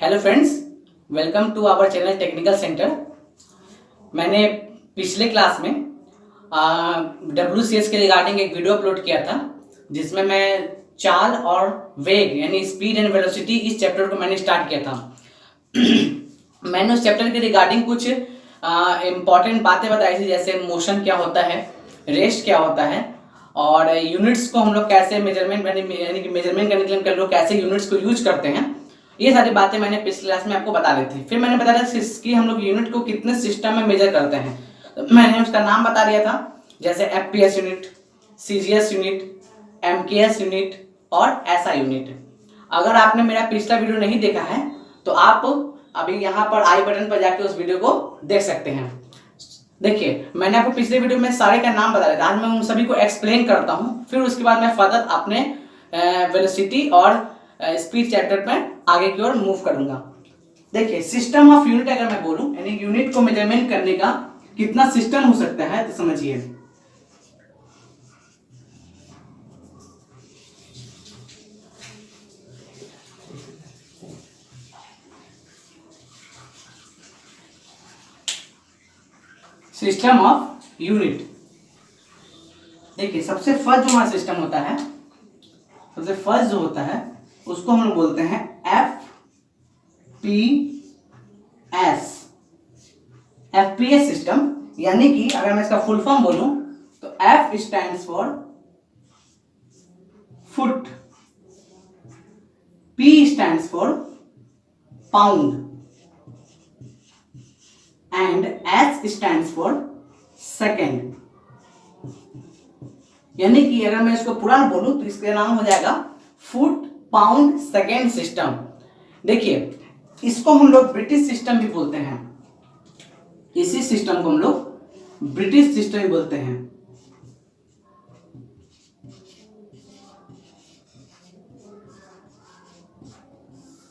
Hello friends, welcome to our channel technical center. मैंने पिछले class में WCS के रिगार्डिंग एक वीडियो अपलोड किया था, जिसमें मैं चाल और वेग यानी स्पीड एंड वेलोसिटी इस चैप्टर को मैंने स्टार्ट किया था। मैंने उस चैप्टर के रिगार्डिंग कुछ इम्पॉर्टेंट बातें बताई थी, जैसे मोशन क्या होता है, रेस्ट क्या होता है, और यूनिट्स को हम लोग कैसे मेजरमेंट यानी कि मेजरमेंट करने के लिए हम लोग कैसे यूनिट्स को यूज करते हैं। ये सारी बातें मैंने पिछले क्लास में आपको बता दी थी। फिर मैंने बताया था कि हम लोग यूनिट को कितने सिस्टम में मेजर करते हैं, तो मैंने उसका नाम बता दिया था, जैसे FPS unit, CGS unit, MKS unit और SI यूनिट। अगर आपने मेरा पिछला वीडियो नहीं देखा है तो आप अभी यहाँ पर आई बटन पर जाके उस वीडियो को देख सकते हैं। देखिए, मैंने आपको पिछले वीडियो में सारे का नाम बताया था, आज मैं उन सभी को एक्सप्लेन करता हूँ, फिर उसके बाद मैं फर्दर अपने वेलोसिटी और स्पीड चैप्टर में आगे की ओर मूव करूंगा। देखिए, सिस्टम ऑफ यूनिट अगर मैं बोलूं, यानी यूनिट को मेजरमेंट करने का कितना सिस्टम हो सकता है, तो समझिए। सिस्टम ऑफ यूनिट, देखिए सबसे फर्स्ट जो हमारा सिस्टम होता है, सबसे फर्स्ट जो होता है उसको हम लोग बोलते हैं FPS सिस्टम। यानी कि अगर मैं इसका फुल फॉर्म बोलूं तो F stands for foot, P stands for pound and S stands for second. यानी कि अगर मैं इसको पूरा बोलूं तो इसका नाम हो जाएगा फुट पाउंड सेकेंड सिस्टम। देखिए, इसको हम लोग ब्रिटिश सिस्टम भी बोलते हैं, इसी सिस्टम को हम लोग ब्रिटिश सिस्टम भी बोलते हैं।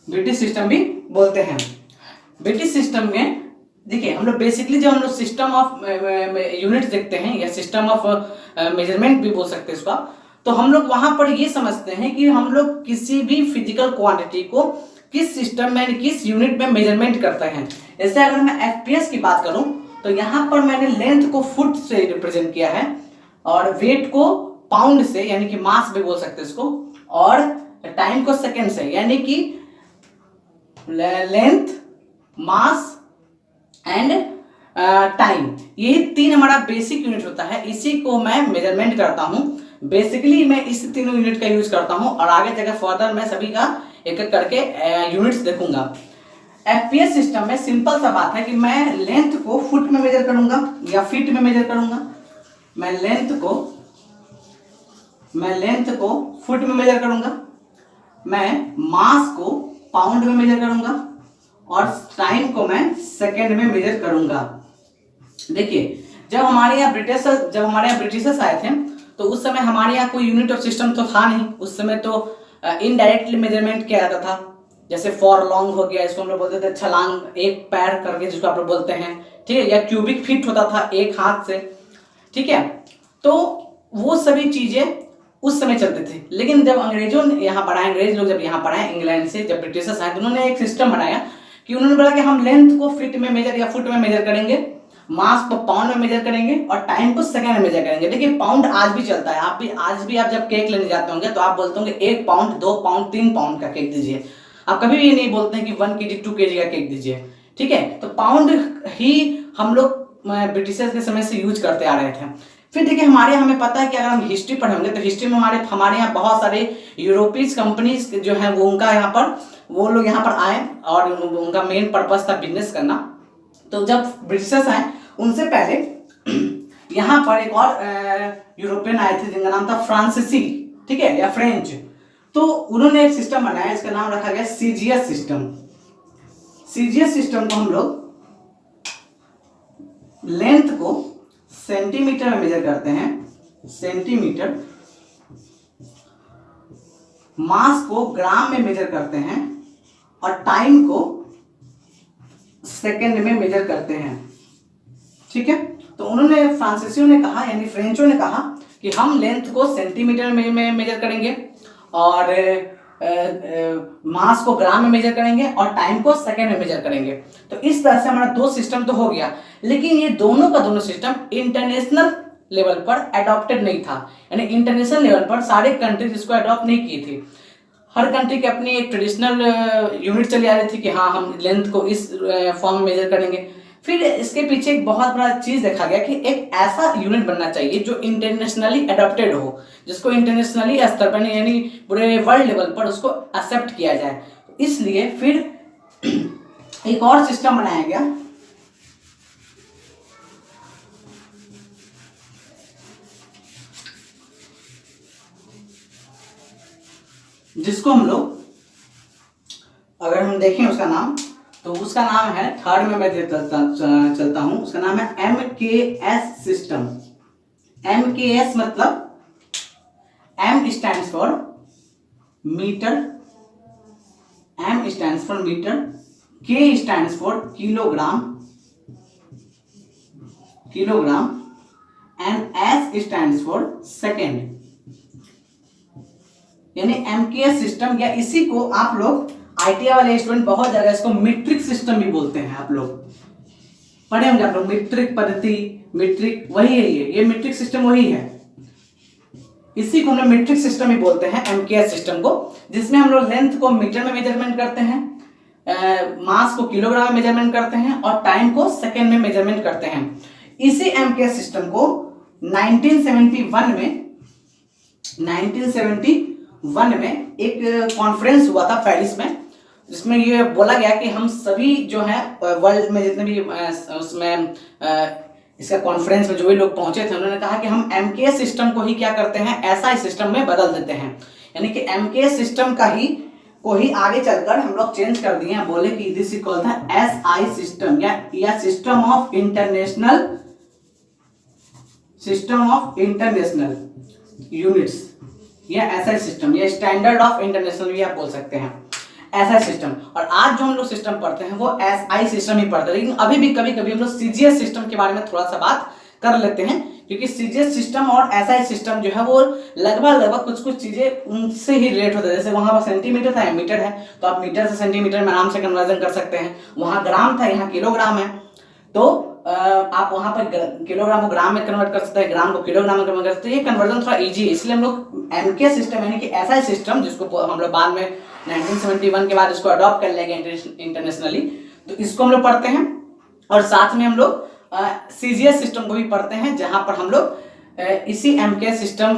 ब्रिटिश सिस्टम भी बोलते हैं। ब्रिटिश सिस्टम में देखिए, हम लोग बेसिकली जब हम लोग सिस्टम ऑफ यूनिट देखते हैं या सिस्टम ऑफ मेजरमेंट भी बोल सकते हैं इसका, तो हम लोग वहां पर ये समझते हैं कि हम लोग किसी भी फिजिकल क्वांटिटी को किस सिस्टम में, किस यूनिट में मेजरमेंट करते हैं। जैसे अगर मैं FPS की बात करूं तो यहां पर मैंने लेंथ को फुट से रिप्रेजेंट किया है, और वेट को पाउंड से यानी कि मास भी बोल सकते हैं इसको, और टाइम को सेकेंड से, यानी कि लेंथ, मास एंड टाइम, ये तीन हमारा बेसिक यूनिट होता है। इसी को मैं मेजरमेंट करता हूं। बेसिकली मैं इस तीनों यूनिट का यूज करता हूं, और आगे जगह फर्दर मैं सभी का एक एक करके यूनिट्स देखूंगा। FPS सिस्टम में सिंपल सा बात है कि मैं लेंथ को फुट में मेजर करूंगा या फीट में मेजर करूंगा। मैं लेंथ को फुट में मेजर करूंगा, मैं मास को पाउंड में मेजर करूंगा, और टाइम को मैं सेकेंड में मेजर करूंगा। देखिए, जब हमारे यहाँ ब्रिटिशर्स आए थे तो उस समय हमारे यहाँ कोई यूनिट ऑफ सिस्टम तो था नहीं। उस समय तो इनडायरेक्टली मेजरमेंट किया जाता था, जैसे फॉर लॉन्ग हो गया, इसको हम लोग बोलते थे छलांग, एक पैर करके जिसको आप लोग बोलते हैं, ठीक है, या क्यूबिक फीट होता था एक हाथ से, ठीक है। तो वो सभी चीजें उस समय चलते थे। लेकिन जब अंग्रेजों ने यहाँ पर आए, अंग्रेज लोग जब यहाँ पर आए इंग्लैंड से, जब ब्रिटिशर्स आए, तो उन्होंने एक सिस्टम बनाया कि उन्होंने बोला कि हम लेंथ को फीट में मेजर या फुट में मेजर करेंगे, मास को पाउंड में मेजर करेंगे, और टाइम को सेकंड में मेजर करेंगे। देखिए, पाउंड आज भी चलता है। आज भी आप जब केक लेने जाते होंगे तो आप बोलते होंगे 1 पाउंड, 2 पाउंड, 3 पाउंड का केक दीजिए। आप कभी भी ये नहीं बोलते हैं कि 1 kg 2 kg का केक दीजिए, ठीक है। तो पाउंड ही हम लोग ब्रिटिशर्स के समय से यूज करते आ रहे थे। फिर देखिए, हमारे हमें पता है कि अगर हम हिस्ट्री पढ़ेंगे तो हिस्ट्री में हमारे यहाँ बहुत सारे यूरोपीय कंपनीज जो है वो लोग यहाँ पर आए, और उनका मेन पर्पस था बिजनेस करना। तो जब ब्रिटिशर्स आए उनसे पहले यहाँ पर एक और यूरोपियन आए थे जिनका नाम था फ्रांसीसी, ठीक है, या फ्रेंच। तो उन्होंने एक सिस्टम बनाया, इसका नाम रखा गया CGS सिस्टम। CGS सिस्टम को हम लोग लेंथ को सेंटीमीटर में मेजर करते हैं, सेंटीमीटर, मास को ग्राम में मेजर करते हैं, और टाइम को सेकेंड में मेजर करते हैं, ठीक है। तो उन्होंने, फ्रांसीसियों ने कहा, यानी फ्रेंचों ने कहा कि हम लेंथ को सेंटीमीटर में मेजर करेंगे, और मास को ग्राम में मेजर करेंगे और टाइम को सेकेंड में मेजर करेंगे। तो इस तरह से हमारा दो सिस्टम तो हो गया, लेकिन ये दोनों का दोनों सिस्टम इंटरनेशनल लेवल पर अडॉप्टेड नहीं था, यानी इंटरनेशनल लेवल पर सारे कंट्रीज इसको अडॉप्ट नहीं किए थे। हर कंट्री की अपनी एक ट्रेडिशनल यूनिट चली आ रही थी कि हाँ हम लेंथ को इस फॉर्म में मेजर करेंगे। फिर इसके पीछे एक बहुत बड़ा चीज देखा गया कि एक ऐसा यूनिट बनना चाहिए जो इंटरनेशनली अडॉप्टेड हो, जिसको इंटरनेशनली स्तर पर यानी पूरे वर्ल्ड लेवल पर उसको एक्सेप्ट किया जाए। इसलिए फिर एक और सिस्टम बनाया गया जिसको हम लोग, अगर हम देखें उसका नाम, तो उसका नाम है, थर्ड में मैं चलता हूं, उसका नाम है MKS सिस्टम। MKS मतलब M stands for metre, M stands for metre, K stands for kilogram and S stands for second, यानी MKS सिस्टम, या इसी को आप लोग ITI वाले स्टूडेंट बहुत ज्यादा इसको मीट्रिक सिस्टम भी बोलते हैं। आप लोग पढ़े होंगे, आप लोग मीट्रिक पद्धति, मीट्रिक वही है, ये मीट्रिक सिस्टम वही है, इसी को हम लोग मीट्रिक सिस्टम ही बोलते हैं MKS सिस्टम को, जिसमें हम लोग लेंथ को मीटर में मेजरमेंट करते हैं, मास को किलोग्राम में मेजरमेंट करते हैं और टाइम को सेकेंड में मेजरमेंट करते हैं। इसी MKS सिस्टम को 1971 में एक कॉन्फ्रेंस हुआ था पेरिस में, जिसमें ये बोला गया कि हम सभी जो है वर्ल्ड में जितने भी उसमें इसका कॉन्फ्रेंस में जो भी लोग पहुंचे थे, उन्होंने कहा कि हम MKS सिस्टम को ही क्या करते हैं, SI सिस्टम में बदल देते हैं। यानी कि MKS सिस्टम को ही आगे चलकर हम लोग चेंज कर दिए, बोले कि this is called the SI system, या सिस्टम ऑफ इंटरनेशनल यूनिट्स, या SI सिस्टम, या स्टैंडर्ड ऑफ इंटरनेशनल भी आप बोल सकते हैं, SI सिस्टम। और आज जो हम लोग सिस्टम पढ़ते हैं वो SI सिस्टम ही पढ़ते हैं, लेकिन अभी भी कभी कभी हम लोग CGS सिस्टम के बारे में थोड़ा सा बात कर लेते हैं, क्योंकि CGS सिस्टम और SI सिस्टम जो है वो लगभग कुछ चीजें उनसे ही रिलेट होता है। जैसे वहां पर सेंटीमीटर था, मीटर है, तो आप मीटर से सेंटीमीटर में आराम से कन्वर्जन कर सकते हैं। वहां ग्राम था, यहाँ किलोग्राम है, तो आप वहां पर किलोग्राम को ग्राम में कन्वर्ट कर सकते हैं, ग्राम को किलोग्राम में कन्वर्ट कर सकते हैं। ये कन्वर्जन थोड़ा इजी है, इसलिए हम लोग MKS सिस्टम यानी कि SI सिस्टम, जिसको हम लोग बाद में 1971 के बाद इसको अडॉप्ट कर लेंगे इंटरनेशनली, तो इसको हम लोग पढ़ते हैं। और साथ में हम लोग CGS सिस्टम को भी पढ़ते हैं, जहां पर हम लोग इसी MKS सिस्टम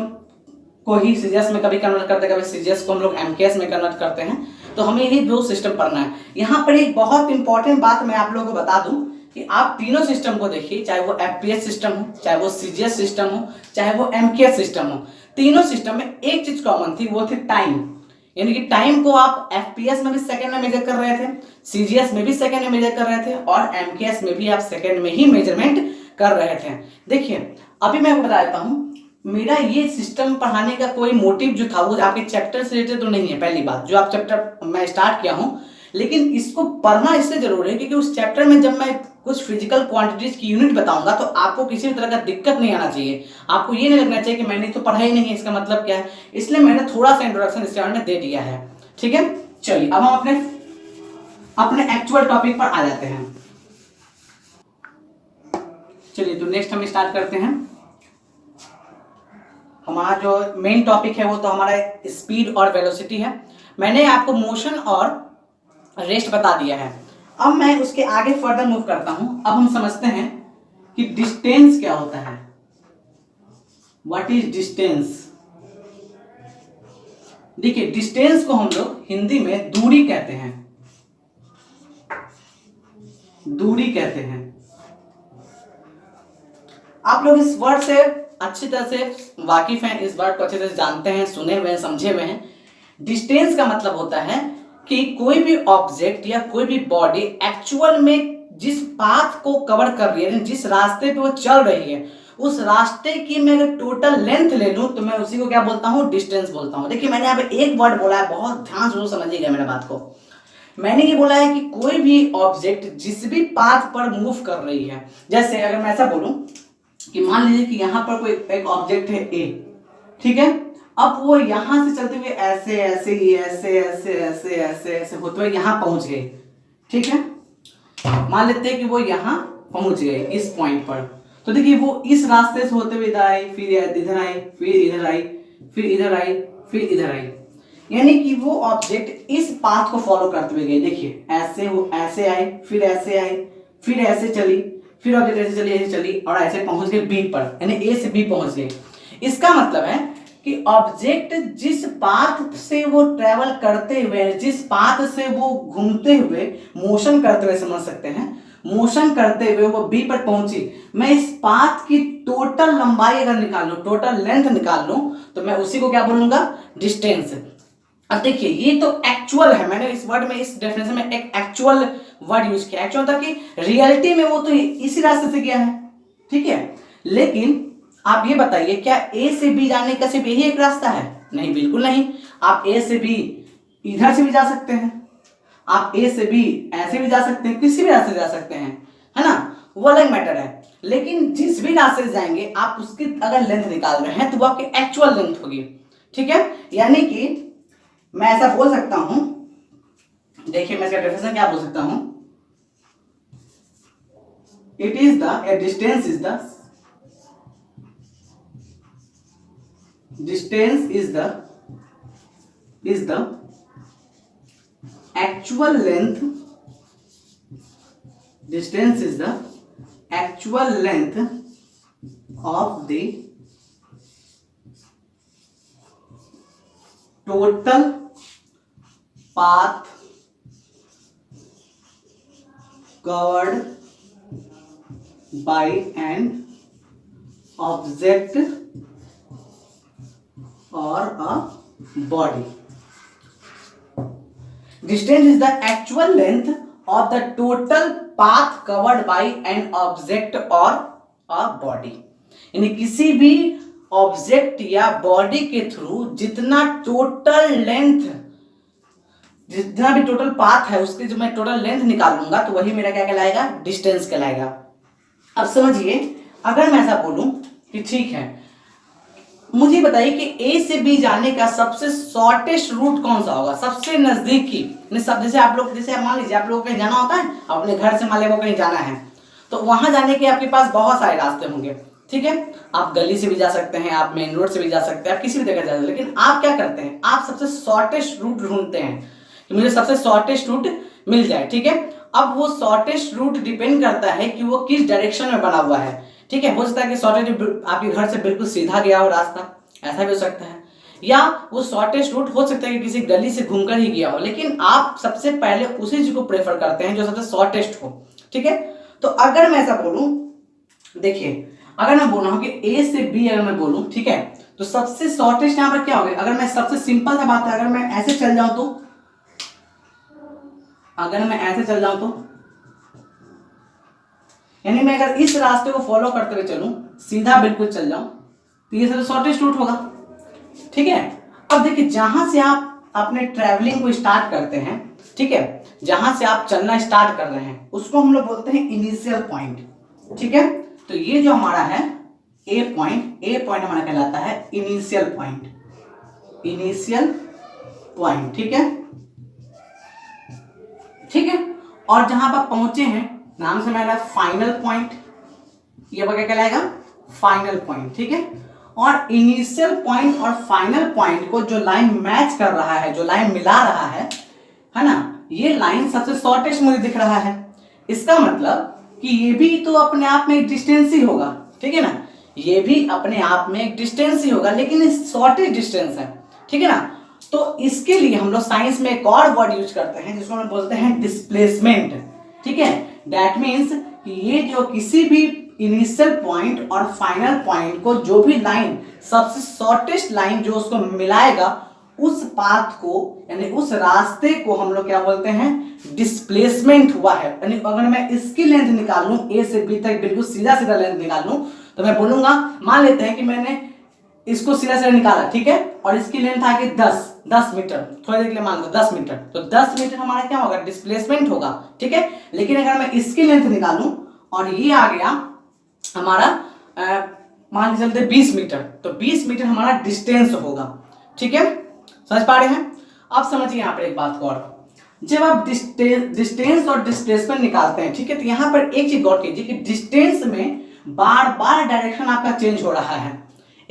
को ही CGS में कभी कन्वर्ट करते हैं, कभी CGS को हम लोग MKS में कन्वर्ट करते हैं। तो हमें यही दो सिस्टम पढ़ना है। यहाँ पर एक बहुत इंपॉर्टेंट बात मैं आप लोगों को बता दूं कि आप तीनों सिस्टम को देखिए, चाहे वो FPS सिस्टम हो, चाहे वो CGS सिस्टम हो, चाहे वो MKS सिस्टम हो, तीनों सिस्टम में एक चीज कॉमन थी, वो थी टाइम। यानी कि टाइम को आप FPS में भी सेकंड में मेजर कर रहे थे, CGS में भी सेकंड में मेजर कर रहे थे, और MKS में भी आप सेकंड में ही मेजरमेंट कर रहे थे। देखिए अभी मैं बता देता हूं, मेरा ये सिस्टम पढ़ाने का कोई मोटिव जो था वो आपके चैप्टर से रिलेटेड तो नहीं है। पहली बात, जो आप चैप्टर मैं स्टार्ट किया हूं, लेकिन इसको पढ़ना इससे जरूरी है क्योंकि उस चैप्टर में जब मैं कुछ फिजिकल क्वांटिटीज की यूनिट बताऊंगा तो आपको किसी भी तरह का दिक्कत नहीं आना चाहिए। आपको ये नहीं लगना चाहिए कि मैंने तो पढ़ा ही नहीं है, इसका मतलब क्या है। इसलिए मैंने थोड़ा सा इंट्रोडक्शन इसके बारे में दे दिया है। ठीक है, चलिए अब हम अपने एक्चुअल टॉपिक पर आ जाते हैं। चलिए तो नेक्स्ट हम स्टार्ट करते हैं। हमारा जो मेन टॉपिक है वो तो हमारा स्पीड और वेलोसिटी है। मैंने आपको मोशन और रेस्ट बता दिया है। अब मैं उसके आगे फर्दर मूव करता हूं। अब हम समझते हैं कि डिस्टेंस क्या होता है। What is distance? देखिए डिस्टेंस को हम लोग हिंदी में दूरी कहते हैं, दूरी कहते हैं। आप लोग इस वर्ड से अच्छी तरह से वाकिफ हैं, इस वर्ड को अच्छी तरह से जानते हैं, सुने हुए हैं, समझे हुए हैं। डिस्टेंस का मतलब होता है कि कोई भी ऑब्जेक्ट या कोई भी बॉडी एक्चुअल में जिस पाथ को कवर कर रही है, जिस रास्ते पे वो चल रही है, उस रास्ते की मैं अगर टोटल लेंथ ले लूं तो मैं उसी को क्या बोलता हूं? डिस्टेंस बोलता हूं। देखिए मैंने यहाँ पे एक वर्ड बोला है, बहुत ध्यान से समझिएगा मेरे बात को। मैंने ये बोला है कि कोई भी ऑब्जेक्ट जिस भी पाथ पर मूव कर रही है, जैसे अगर मैं ऐसा बोलूं कि मान लीजिए कि यहां पर कोई एक ऑब्जेक्ट है ए, ठीक है, अब वो यहां से चलते हुए ऐसे ऐसे ऐसे ऐसे ऐसे ऐसे ऐसे होते हुए यहां पहुंच गए, ठीक है। मान लेते हैं कि वो यहां पहुंच गए इस पॉइंट पर, तो देखिए वो इस रास्ते से होते हुए इधर आई, फिर इधर आई, फिर इधर आई, फिर इधर आई, फिर इधर आई, यानी कि वो ऑब्जेक्ट इस पाथ को फॉलो करते हुए गए। देखिए ऐसे वो ऐसे आई, फिर ऐसे आई, फिर ऐसे चली, फिर ऑब्जेक्ट ऐसे चली, ऐसे चली और ऐसे पहुंच गए बी पर, यानी ए से बी पहुंच गए। इसका मतलब है कि ऑब्जेक्ट जिस पाथ से वो ट्रेवल करते हुए, जिस पाथ से वो घूमते हुए, मोशन करते हुए समझ सकते हैं, मोशन करते हुए वो बी पर पहुंची, मैं इस पाथ की टोटल लंबाई अगर निकाल लूं, टोटल लेंथ निकाल लूं, तो मैं उसी को क्या बोलूंगा, डिस्टेंस। अब देखिए ये तो एक्चुअल है, मैंने इस वर्ड में, इस डेफिनेशन में एक एक्चुअल वर्ड यूज किया। एक्चुअल था कि रियलिटी में वो तो इसी रास्ते से गया है, ठीक है। लेकिन आप ये बताइए क्या ए से बी जाने का सिर्फ यही एक रास्ता है? नहीं, बिल्कुल नहीं। आप ए से बी इधर से भी जा सकते हैं, आप ए से बी ऐसे भी जा सकते हैं, किसी भी रास्ते से जा सकते हैं, है ना, वो अलग मैटर है। लेकिन जिस भी रास्ते से जाएंगे आप उसकी अगर लेंथ निकाल रहे हैं तो वो आपकी एक्चुअल लेंथ होगी, ठीक है। यानी कि मैं ऐसा बोल सकता हूं, देखिए मैं इसका डेफिनेशन क्या बोल सकता हूं, it is the distance is the distance is the actual length, distance is the actual length of the total path covered by an object or a body. Distance is the actual length of the total path covered by an object or a body. यानी किसी भी object या body के through जितना total length, जितना भी total path है उसके जो मैं टोटल लेंथ निकालूंगा तो वही मेरा क्या कहलाएगा, डिस्टेंस कहलाएगा। अब समझिए, अगर मैं ऐसा बोलूं कि ठीक है, मुझे बताइए कि ए से बी जाने का सबसे शॉर्टेस्ट रूट कौन सा होगा, सबसे नजदीकी। जैसे आप लोग, जैसे मान लीजिए आप लोगों को कहीं जाना होता है, अपने घर से मान लीजिए कहीं जाना है, तो वहां जाने के आपके पास बहुत सारे रास्ते होंगे, ठीक है। आप गली से भी जा सकते हैं, आप मेन रोड से भी जा सकते हैं, आप किसी भी जगह जा सकते हैं, लेकिन आप क्या करते हैं, आप सबसे शॉर्टेस्ट रूट ढूंढते हैं कि मुझे सबसे शॉर्टेस्ट रूट मिल जाए, ठीक है। अब वो शॉर्टेस्ट रूट डिपेंड करता है कि वो किस डायरेक्शन में बना हुआ है, ठीक है। हो सकता है कि शॉर्टेस्ट आपके घर से बिल्कुल सीधा गया हो रास्ता, ऐसा भी हो सकता है, या वो शॉर्टेस्ट रूट हो सकता है कि किसी गली से घूमकर ही गया हो, लेकिन आप सबसे पहले उसी चीज को प्रेफर करते हैं जो सबसे शॉर्टेस्ट हो, ठीक है। तो अगर मैं ऐसा बोलूं, देखिए अगर मैं बोल रहा हूं कि ए से बी अगर मैं बोलूं, ठीक है, तो सबसे शॉर्टेस्ट यहां पर क्या होगा, अगर मैं सबसे सिंपल सा बात है, अगर मैं ऐसे चल जाऊं तो, अगर मैं ऐसे चल जाऊं तो, यानी मैं अगर इस रास्ते को फॉलो करते हुए चलूं, सीधा बिल्कुल चल जाऊं, तो ये सबसे शॉर्टेस्ट रूट होगा, ठीक है। अब देखिए जहां से आप अपने ट्रैवलिंग को स्टार्ट करते हैं, ठीक है, जहां से आप चलना स्टार्ट कर रहे हैं उसको हम लोग बोलते हैं इनिशियल पॉइंट, ठीक है। तो ये जो हमारा है ए पॉइंट हमारा कहलाता है इनिशियल पॉइंट, इनिशियल पॉइंट, ठीक है, ठीक है। और जहां पर पहुंचे हैं, नाम से मेरा फाइनल पॉइंट, ये क्या कहलाएगा, फाइनल पॉइंट, ठीक है। और इनिशियल पॉइंट और फाइनल पॉइंट को जो लाइन मैच कर रहा है, जो लाइन मिला रहा है ना, ये लाइन सबसे शॉर्टेस्ट मुझे दिख रहा है। इसका मतलब कि ये भी तो अपने आप में एक डिस्टेंस ही होगा, ठीक है ना, ये भी अपने आप में एक डिस्टेंस ही होगा, लेकिन ये शॉर्टेस्ट डिस्टेंस है, ठीक है ना। तो इसके लिए हम लोग साइंस में एक और वर्ड यूज करते हैं जिसको हम बोलते हैं डिस्प्लेसमेंट, ठीक है। दैट मीन्स कि ये जो किसी भी इनिशियल पॉइंट और फाइनल पॉइंट को जो भी लाइन, सबसे शॉर्टेस्ट लाइन जो उसको मिलाएगा, उस पाथ को यानी उस रास्ते को हम लोग क्या बोलते हैं, डिस्प्लेसमेंट हुआ है। यानी अगर मैं इसकी लेंथ निकाल लूं, ए से बी तक बिल्कुल सीधा सीधा लेंथ निकाल लूं, तो मैं बोलूंगा, मान लेते हैं कि मैंने इसको सीधा सीधा निकाला, ठीक है, और इसकी लेंथ आ गई 10 मीटर, थोड़ी देर के लिए मान लो 10 मीटर, तो 10 मीटर हमारा क्या होगा, डिस्प्लेसमेंट होगा, ठीक है। लेकिन अगर मैं इसकी लेंथ निकालूं और ये आ गया हमारा मान के चलते 20 मीटर, तो 20 मीटर हमारा डिस्टेंस होगा, ठीक है, समझ पा रहे हैं? अब समझिए यहाँ पर एक बात को और, जब आप डिस्टेंस और डिस्प्लेसमेंट निकालते हैं, ठीक है, तो यहाँ पर एक चीज गौर कीजिए कि डिस्टेंस में बार बार डायरेक्शन आपका चेंज हो रहा है।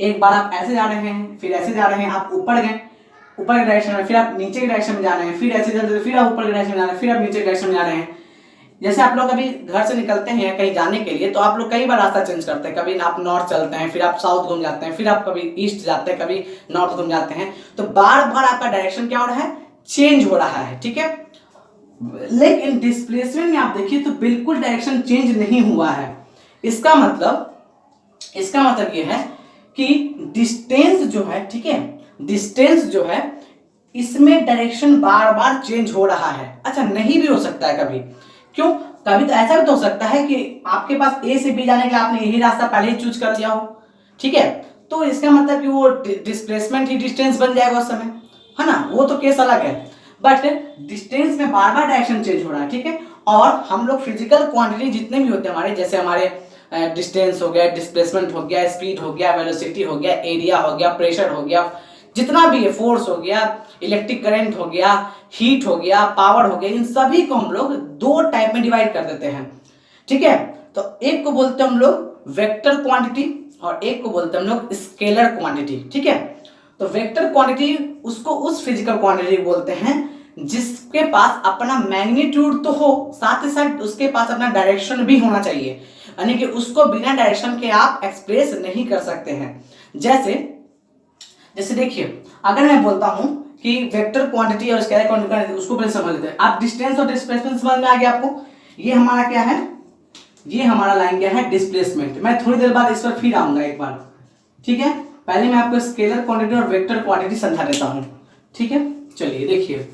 एक बार आप ऐसे जा रहे हैं, फिर ऐसे जा रहे हैं, आप ऊपर गए ऊपर के डायरेक्शन में, फिर आप नीचे के डायरेक्शन में जा रहे हैं, फिर ऐसे चलते हैं, फिर आप ऊपर के डायरेक्शन में जा रहे हैं, फिर आप नीचे के डायरेक्शन में जा रहे हैं। जैसे आप लोग अभी घर से निकलते हैं कहीं जाने के लिए, तो आप लोग कई बार रास्ता चेंज करते हैं, कभी आप नॉर्थ चलते हैं, फिर आप साउथ घूम जाते हैं, फिर आप कभी ईस्ट जाते हैं, कभी नॉर्थ घूम जाते हैं, तो बार बार आपका डायरेक्शन क्या हो रहा है, चेंज हो रहा है, ठीक है। लेकिन डिस्प्लेसमेंट में आप देखिए तो बिल्कुल डायरेक्शन चेंज नहीं हुआ है। इसका मतलब ये है कि डिस्टेंस जो है, ठीक है, डिस्टेंस जो है इसमें डायरेक्शन बार बार चेंज हो रहा है। अच्छा, नहीं भी हो सकता है कभी, क्यों? कभी तो ऐसा भी तो हो सकता है कि आपके पास ए से बी जाने के लिए आपने यही रास्ता पहले ही चूज कर लिया हो, ठीक है, तो इसका मतलब कि वो डिस्प्लेसमेंट ही डिस्टेंस बन जाएगा उस समय, है ना, वो तो केस अलग है। बट डिस्टेंस में बार बार डायरेक्शन चेंज हो रहा है, ठीक है। और हम लोग फिजिकल क्वांटिटी जितने भी होते हैं हमारे, जैसे हमारे डिस्टेंस हो गया, डिस्प्लेसमेंट हो गया, स्पीड हो गया, वेलोसिटी हो गया, एरिया हो गया, प्रेशर हो गया, जितना भी है, फोर्स हो गया, इलेक्ट्रिक करंट हो गया, हीट हो गया, पावर हो गया, इन सभी को हम लोग दो टाइप में डिवाइड कर देते हैं, ठीक है। तो एक को बोलते हैं हम लोग वेक्टर क्वांटिटी और एक को बोलते हैं हम लोग स्केलर क्वांटिटी, ठीक है। तो वेक्टर क्वांटिटी उसको उस फिजिकल क्वांटिटी बोलते हैं जिसके पास अपना मैग्नीट्यूड तो हो, साथ ही साथ उसके पास अपना डायरेक्शन भी होना चाहिए, यानी कि उसको बिना डायरेक्शन के आप एक्सप्रेस नहीं कर सकते हैं। जैसे देखिए, अगर मैं बोलता हूं कि वेक्टर क्वांटिटी और स्केलर क्वांटिटी, उसको पहले समझ लेते हैं। आप डिस्टेंस और डिस्प्लेसमेंट समझ में आ गया आपको? ये हमारा क्या है, ये हमारा लाइन क्या है, डिस्प्लेसमेंट। मैं थोड़ी देर बाद इस पर फिर आऊंगा एक बार, ठीक है। पहले मैं आपको स्केलर क्वांटिटी और वेक्टर क्वांटिटी समझा देता हूं, ठीक है। चलिए देखिए,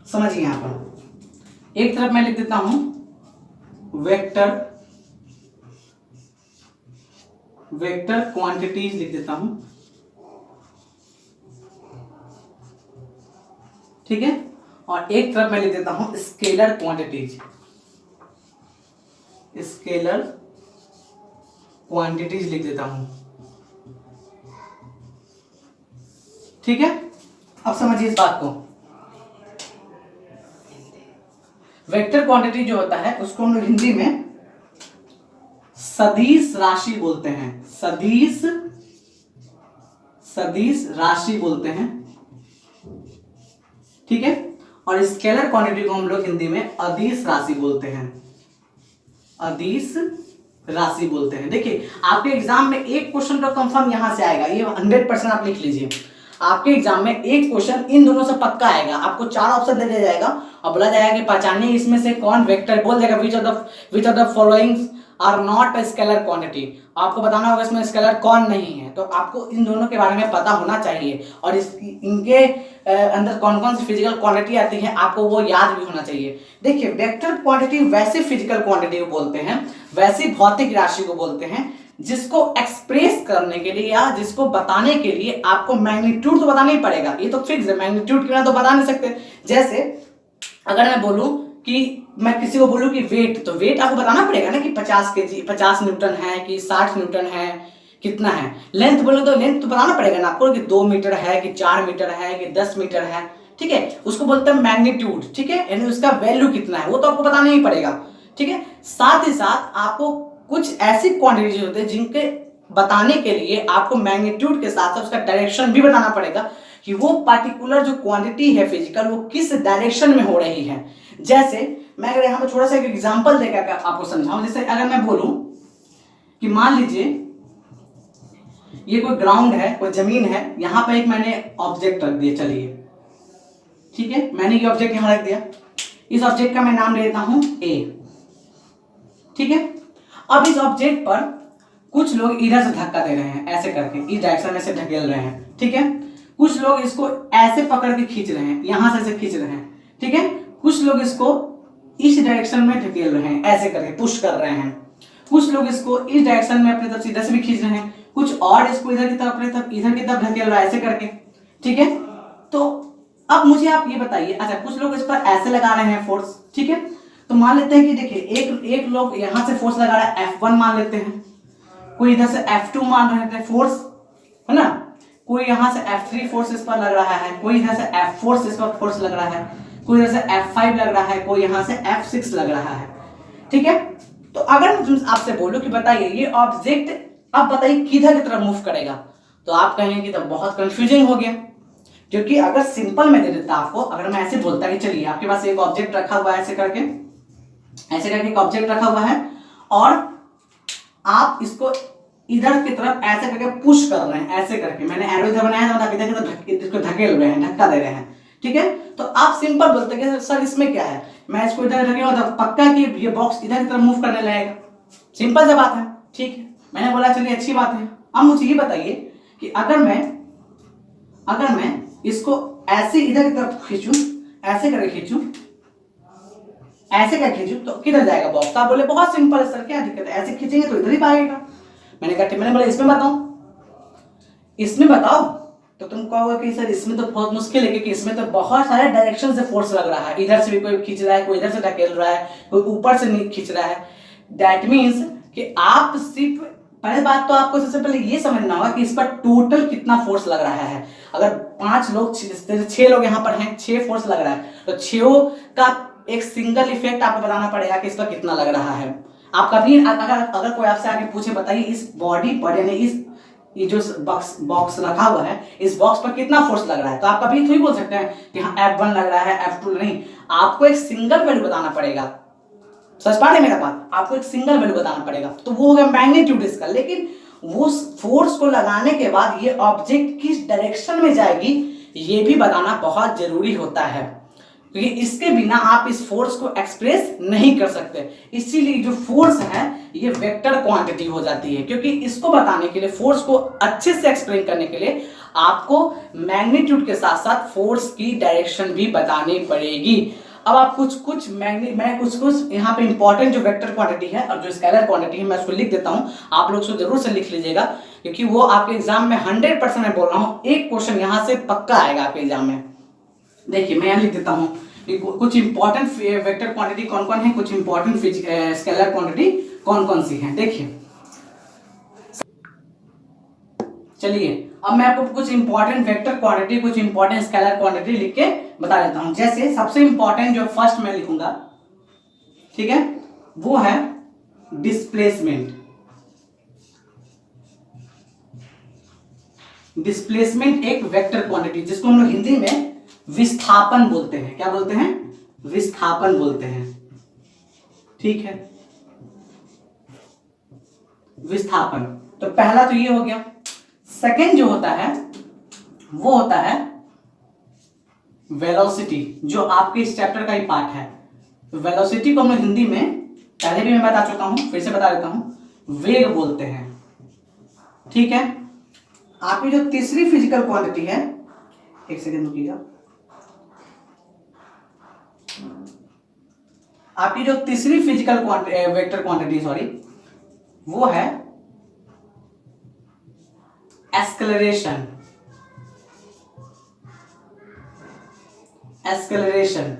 समझिए यहां पर एक तरफ मैं लिख देता हूं वेक्टर क्वांटिटीज लिख देता हूं, ठीक है, और एक तरफ मैं लिख देता हूं स्केलर क्वांटिटीज लिख देता हूं, ठीक है। अब समझिए इस बात को, वेक्टर क्वांटिटी जो होता है उसको हम लोग हिंदी में सदिश राशि बोलते हैं, सदिश राशि बोलते हैं, ठीक है। और स्केलर क्वांटिटी को हम लोग हिंदी में अदिश राशि बोलते हैं, अदिश राशि बोलते हैं। देखिए, आपके एग्जाम में एक क्वेश्चन तो कंफर्म यहां से आएगा, ये 100% आप लिख लीजिए। आपके एग्जाम में एक क्वेश्चन इन दोनों से पक्का आएगा। आपको 4 ऑप्शन दे दिया जाएगा और बोला जाएगा कि पहचानिए इसमें से कौन वेक्टर, बोल देगा which of the following are not scalar quantity. आपको बताना होगा इसमें स्केलर कौन नहीं है, तो आपको इन दोनों के बारे में पता होना चाहिए और इनके अंदर कौन कौन सी फिजिकल क्वांटिटी आती है आपको वो याद भी होना चाहिए। देखिए, वेक्टर क्वांटिटी वैसे फिजिकल क्वांटिटी को बोलते हैं, वैसी भौतिक राशि को बोलते हैं जिसको एक्सप्रेस करने के लिए या जिसको बताने के लिए आपको मैग्नीट्यूड तो बताना ही पड़ेगा, ये तो फिक्स है, मैग्नीट्यूड के बिना तो बता नहीं सकते। जैसे अगर मैं बोलूं कि मैं किसी को बोलूं कि वेट, तो वेट आपको बताना पड़ेगा ना कि 50 केजी 50 न्यूटन है कि 60 न्यूटन है, कितना है। लेंथ बोलो तो लेंथ तो बताना पड़ेगा ना आपको कि 2 मीटर है कि 4 मीटर है कि 10 मीटर है, ठीक है, उसको बोलते हैं मैग्नीट्यूड, ठीक है, यानी उसका वैल्यू कितना है वो तो आपको बताना ही पड़ेगा, ठीक है। साथ ही साथ आपको कुछ ऐसी क्वांटिटीज होते हैं जिनके बताने के लिए आपको मैग्नीट्यूड के साथ साथ उसका डायरेक्शन भी बताना पड़ेगा कि वो पार्टिकुलर जो क्वांटिटी है फिजिकल वो किस डायरेक्शन में हो रही है। जैसे मैं अगर यहाँ पे थोड़ा सा एक एग्जांपल देकर आपको समझाऊं, जैसे अगर मैं बोलूं कि मान लीजिए ये कोई ग्राउंड है, कोई जमीन है, यहां पर एक मैंने ऑब्जेक्ट रख दिया, चलिए ठीक है, मैंने ये ऑब्जेक्ट यहां रख दिया, इस ऑब्जेक्ट का मैं नाम दे देता हूं ए, ठीक है। अब इस ऑब्जेक्ट पर कुछ लोग इधर से धक्का दे रहे हैं, ऐसे करके इस डायरेक्शन में से ढकेल रहे हैं, ठीक है। कुछ लोग इसको ऐसे पकड़ के खींच रहे हैं, यहां से ऐसे खींच रहे हैं, ठीक है। कुछ लोग इसको इस डायरेक्शन में ढकेल रहे हैं, ऐसे करके पुश कर रहे हैं। कुछ लोग इसको इस डायरेक्शन में अपनी तरफ से इधर से भी खींच रहे हैं, कुछ और इसको इधर की तरफ अपने तरफ इधर की तरफ धकेल रहा है ऐसे करके, ठीक है। तो अब मुझे आप ये बताइए, अच्छा कुछ लोग इस पर ऐसे लगा रहे हैं फोर्स, ठीक है। तो मान लेते हैं कि देखिए एक लोग यहां से फोर्स लगा रहा है F1 मान लेते हैं, कोई इधर से F2 मान रहे थे फोर्स, है ना, कोई यहां से F3 फोर्स इस पर लग रहा है, कोई इधर से F4 इस पर फोर्स लग रहा है, कोई इधर से F5 लग रहा है, कोई यहां से F6 लग रहा है, ठीक है। तो अगर मैं आपसे बोलूं कि बताइए ये ऑब्जेक्ट अब बताइए किधर की तरफ मूव करेगा, तो आप कहेंगे कि तो बहुत कंफ्यूजिंग हो गया, क्योंकि अगर सिंपल में दे देता आपको, अगर मैं ऐसे बोलता कि चलिए आपके पास एक ऑब्जेक्ट रखा हुआ है ऐसे करके एक ऑब्जेक्ट रखा हुआ है और आप इसको इधर की तरफ ऐसे करके पुश कर रहे हैं, ऐसे करके मैंने एरो इधर बनाया था, इधर की तरफ इसको धकेल रहे हैं, धक्का दे रहे हैं, ठीक है। तो आप सिंपल बोलते हैं कि सर इसमें क्या है, मैं इसको इधर धकेलूंगा तो पक्का कि ये बॉक्स इधर की तरफ मूव करने लगेगा, सिंपल सी बात है, ठीक है। मैंने बोला चलिए अच्छी बात है। अब मुझे ये बताइए कि अगर मैं इसको ऐसे इधर की तरफ खींचूं, ऐसे करके खींचूं, ऐसे करके खींचूं तो किधर जाएगा बॉक्स, तो आप बोले बहुत सिंपल है सर क्या दिक्कत है, ऐसे खींचेंगे तो इधर ही पाएगा। मैंने कहा मैंने बोला इसमें बताओ, तो तुम कहोगे कि सर इसमें तो बहुत मुश्किल है क्योंकि इसमें तो बहुत सारे डायरेक्शन से फोर्स लग रहा है, इधर से भी कोई खींच रहा है, कोई इधर से धकेल रहा है, कोई ऊपर से नहीं खींच रहा है। दैट मीन्स कि आप सिर्फ पहले बात तो आपको सबसे पहले ये समझना होगा कि इस पर टोटल कितना फोर्स लग रहा है। अगर 5 लोग 6 लोग यहाँ पर हैं, 6 फोर्स लग रहा है, तो 6 का एक सिंगल इफेक्ट आपको बताना पड़ेगा कि इस पर कितना लग रहा है। आप कभी अगर कोई आपसे आके पूछे बताइए इस बॉडी पर यानी इस ये जो बॉक्स रखा हुआ है इस बॉक्स पर कितना फोर्स लग रहा है, तो आप कभी थोड़ी बोल सकते हैं कि हाँ F1 लग रहा है F2 नहीं, आपको एक सिंगल वैल्यू बताना पड़ेगा। समझ पा रहे मेरा बात, आपको एक सिंगल वैल्यू बताना पड़ेगा, तो वो हो गया मैग्नीट्यूड इसका। लेकिन वो फोर्स को लगाने के बाद ये ऑब्जेक्ट किस डायरेक्शन में जाएगी ये भी बताना बहुत जरूरी होता है, क्योंकि इसके बिना आप इस फोर्स को एक्सप्रेस नहीं कर सकते। इसीलिए जो फोर्स है ये वेक्टर क्वांटिटी हो जाती है, क्योंकि इसको बताने के लिए फोर्स को अच्छे से एक्सप्लेन करने के लिए आपको मैग्नीट्यूड के साथ साथ फोर्स की डायरेक्शन भी बतानी पड़ेगी। अब आप कुछ यहाँ पे इंपॉर्टेंट जो वेक्टर क्वांटिटी है और जो स्केलर क्वांटिटी है मैं उसको लिख देता हूं, आप लोग उसको जरूर से लिख लीजिएगा, क्योंकि वो आपके एग्जाम में 100% मैं बोल रहा हूं एक क्वेश्चन यहां से पक्का आएगा आपके एग्जाम में। देखिए मैं यहाँ लिख देता हूँ कुछ इंपॉर्टेंट वेक्टर क्वांटिटी कौन कौन है, कुछ इंपॉर्टेंट स्केलर क्वांटिटी कौन कौन सी है। देखिए चलिए अब मैं आपको कुछ इंपॉर्टेंट वेक्टर क्वांटिटी कुछ इंपॉर्टेंट स्केलर क्वांटिटी लिख के बता देता हूं। जैसे सबसे इंपॉर्टेंट जो फर्स्ट मैं लिखूंगा, ठीक है, वो है डिस्प्लेसमेंट। डिस्प्लेसमेंट एक वेक्टर क्वांटिटी जिसको हम लोग हिंदी में विस्थापन बोलते हैं। क्या बोलते हैं? विस्थापन बोलते हैं, ठीक है, विस्थापन। तो पहला तो ये हो गया। सेकंड जो होता है वो होता है वेलोसिटी, जो आपके इस चैप्टर का ही पार्ट है। वेलोसिटी को हम लोग हिंदी में पहले भी मैं बता चुका हूं, फिर से बता देता हूं, वेग बोलते हैं, ठीक है। आपकी जो तीसरी फिजिकल क्वांटिटी है, एक सेकंड रुकिएगा, आपकी जो तीसरी फिजिकल वेक्टर क्वांटिटी वो है एक्सेलरेशन। एक्सेलरेशन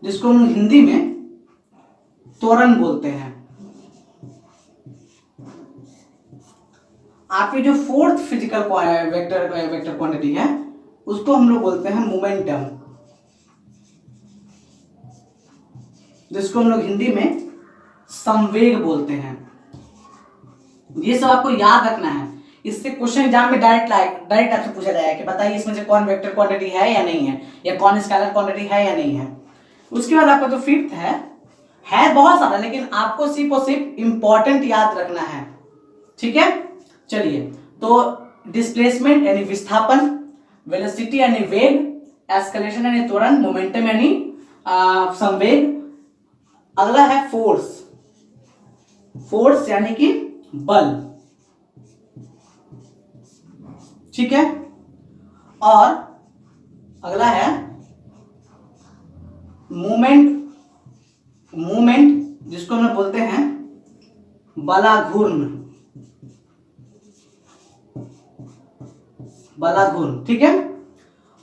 जिसको हम हिंदी में त्वरण बोलते हैं। आपकी जो फोर्थ फिजिकल वेक्टर क्वांटिटी है उसको हम लोग बोलते हैं मोमेंटम, जिसको हम लोग हिंदी में संवेग बोलते हैं। ये सब आपको याद रखना है, इससे क्वेश्चन एग्जाम में डायरेक्ट आपसे पूछा जाएगा कि बताइए इसमें से कौन वेक्टर क्वांटिटी है या नहीं है, या कौन स्केलर क्वांटिटी है या नहीं है। उसके बाद आपका जो फिफ्थ है बहुत सारा, लेकिन आपको सिर्फ और सिर्फ इंपॉर्टेंट याद रखना है, ठीक है। चलिए, तो डिस्प्लेसमेंट यानी विस्थापन, वेलोसिटी यानी वेग, एस्केलेशन यानी त्वरण, मोमेंटम यानी संवेग। अगला है फोर्स, फोर्स यानी कि बल, ठीक है। और अगला है मूवमेंट, जिसको हम बोलते हैं बलाघूर्ण, बलाघूर्ण, ठीक है।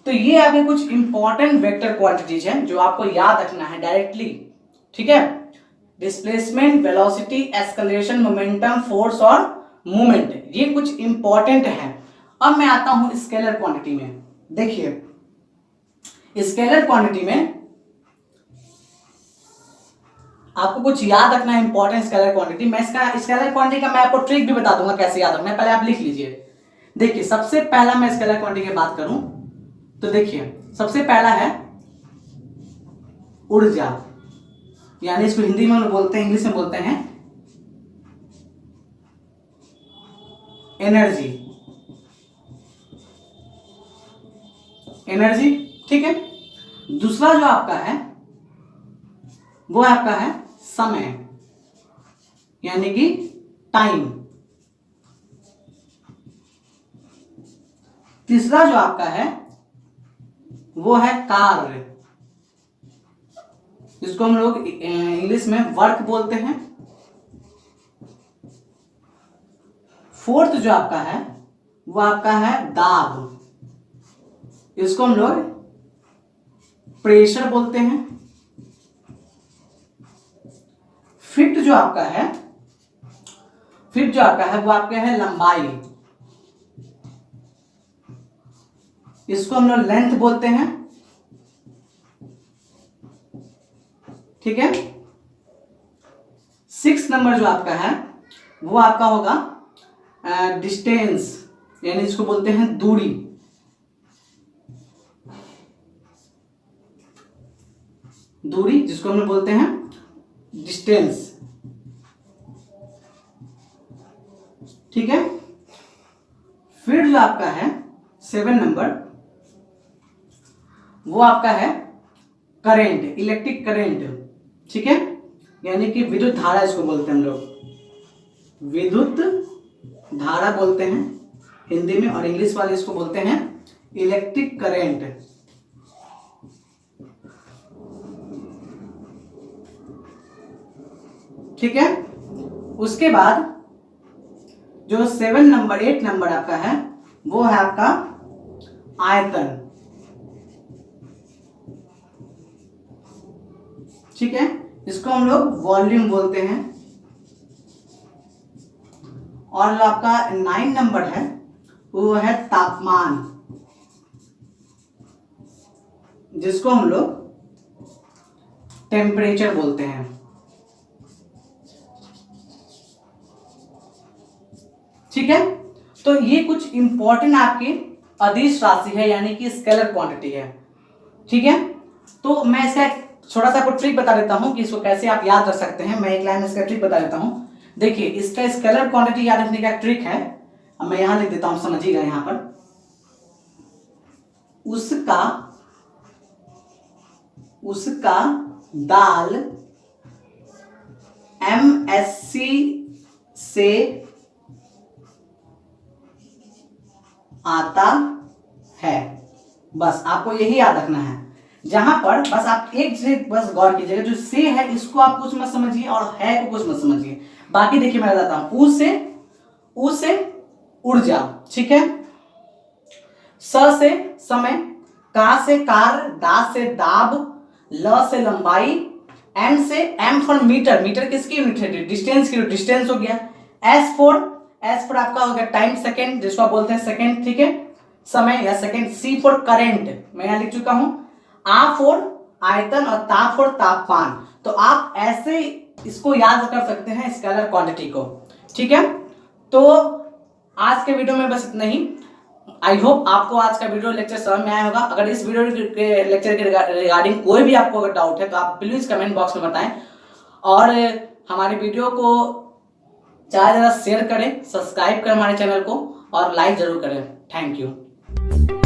तो ये आपके कुछ इंपॉर्टेंट वेक्टर क्वांटिटीज हैं जो आपको याद रखना है डायरेक्टली, ठीक है। Displacement, velocity, escalation, momentum, force और मूवमेंट, ये कुछ इंपॉर्टेंट है। अब मैं आता हूं स्केलर क्वांटिटी में। देखिए स्केलर क्वांटिटी में आपको कुछ याद रखना है इंपॉर्टेंट स्केलर क्वांटिटी। मैं इसका स्केलर क्वांटिटी का मैं आपको ट्रिक भी बता दूंगा कैसे याद रखना है, पहले आप लिख लीजिए। देखिए सबसे पहला मैं स्केलर क्वांटिटी की बात करूं तो देखिए सबसे पहला है ऊर्जा, यानी इसको हिंदी में बोलते हैं, इंग्लिश में बोलते हैं एनर्जी, एनर्जी, ठीक है। दूसरा जो आपका है वो आपका है समय, यानी कि टाइम। तीसरा जो आपका है वो है कार्य, इसको हम लोग इंग्लिश में वर्क बोलते हैं। फोर्थ जो आपका है वो आपका है दाब, इसको हम लोग प्रेशर बोलते हैं। फिफ्थ जो आपका है वो आपका है लंबाई, इसको हम लोग लेंथ बोलते हैं, ठीक है। 6 नंबर जो आपका है वो आपका होगा डिस्टेंस, यानी इसको बोलते हैं दूरी। दूरी जिसको हम लोग बोलते हैं डिस्टेंस, ठीक है। फिर जो आपका है 7 नंबर वो आपका है करेंट, इलेक्ट्रिक करेंट, ठीक है, यानी कि विद्युत धारा इसको बोलते हैं हम लोग, विद्युत धारा बोलते हैं हिंदी में, और इंग्लिश वाले इसको बोलते हैं इलेक्ट्रिक करेंट, ठीक है। उसके बाद जो 8 नंबर आपका है वो है आपका आयतन, ठीक है, इसको हम लोग वॉल्यूम बोलते हैं। और जो आपका 9 नंबर है वो है तापमान, जिसको हम लोग टेम्परेचर बोलते हैं, ठीक है। तो ये कुछ इंपॉर्टेंट आपकी अदिश राशि है, यानी कि स्केलर क्वांटिटी है, ठीक है। तो मैं इसका छोटा सा आपको ट्रिक बता देता हूं कि इसको कैसे आप याद रख सकते हैं। मैं एक लाइन में इसका ट्रिक बता देता हूं। देखिए इसका स्केलर क्वांटिटी याद रखने का ट्रिक है, अब मैं यहां लिख देता हूं, समझिएगा। यहां पर उसका दाल MSc से आता है, बस आपको यही याद रखना है। जहां पर बस आप एक चीज बस गौर कीजिएगा, जो से है इसको आप कुछ मत समझिए और है को कुछ मत समझिए। बाकी देखिए मैं बताता हूं, उ से ऊर्जा, ठीक है, स से समय, का से कार्य, दा से दाब, ल से लंबाई, एम से एम फॉर मीटर, मीटर किसकी यूनिट है, डिस्टेंस की, डिस्टेंस हो गया। एस फॉर आपका हो गया टाइम, सेकेंड, जिसको आप बोलते हैं सेकेंड, ठीक है, समय या सेकेंड। सी फॉर करंट, मैं यहां लिख चुका हूं। आ फॉर आयतन और ता फॉर तापमान। तो आप ऐसे इसको याद कर सकते हैं स्केलर क्वांटिटी को, ठीक है। तो आज के वीडियो में बस इतना ही। आई होप आपको आज का वीडियो लेक्चर समझ में आया होगा। अगर इस वीडियो के लेक्चर के रिगार्डिंग कोई भी आपको अगर डाउट है तो आप प्लीज कमेंट बॉक्स में बताएं, और हमारे वीडियो को ज़्यादा से ज़्यादा शेयर करें, सब्सक्राइब करें हमारे चैनल को, और लाइक जरूर करें। Thank you.